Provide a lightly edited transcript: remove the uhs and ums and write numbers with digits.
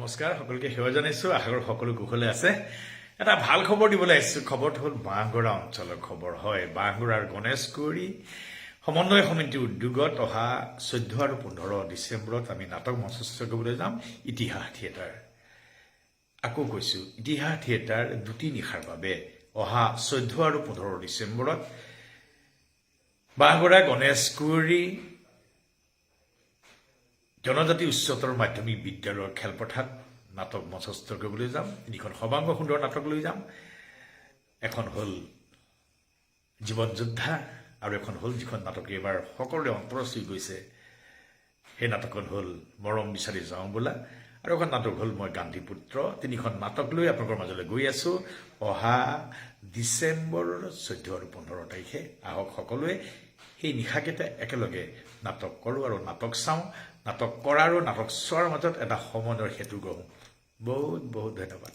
নমস্কাৰ সকলোকে সেৱা জনাইছো আশা কৰো সকলো কুশলে আছে এটা ভাল খবৰ দিবলৈ আহিছো খবৰটো হ'ল bahgarah অঞ্চলৰ খবৰ হয় bahgarahৰ গণেশগুৰি সমন্বয় সমিতিৰ উদ্যোগত অহা 14 আৰু 15 ডিচেম্বৰত আমি নাটক মঞ্চস্থ কৰিবলৈ যাম ইতিহাস থিয়েটাৰ আকৌ কৈছো ইতিহাস থিয়েটাৰ দুটি নিশাৰ বাবে অহা 14 আৰু 15 ডিচেম্বৰত bahgarah গণেশগুৰি জনজাতি উচ্চতৰ মাধ্যমিক বিদ্যালয়ৰ খেলপথাৰত নাটক মঞ্চস্থ কৰিবলৈ যাম তিনিখন সবাংগ সুন্দৰ নাটক লৈ যাম এখন হ'ল জীৱন যোদ্ধা আৰু এখন হ'ল যিখন নাটক এবাৰ সকলোৰে অন্তৰ চুই গৈছে সেই নাটকখন হ'ল মৰম বিচাৰি যাওঁ বোলা আৰু এখন নাটক হ'ল মই গান্ধী পুত্ৰ তিনিখন নাটক লৈ আপোনালোকৰ মাজলৈ গৈ আছো অহা ডিচেম্বৰৰ 14 আৰু 15 তাৰিখে আহক সকলোৱে সেই নিশাকেইটা একেলগে নাটক কৰোঁ আৰু নাটক চাওঁ নাটক কৰা আৰু নাটক চোৱাৰ মাজত এটা সমন্বয়ৰ সেতু গঢ়ো বহুত বহুত ধন্যবাদ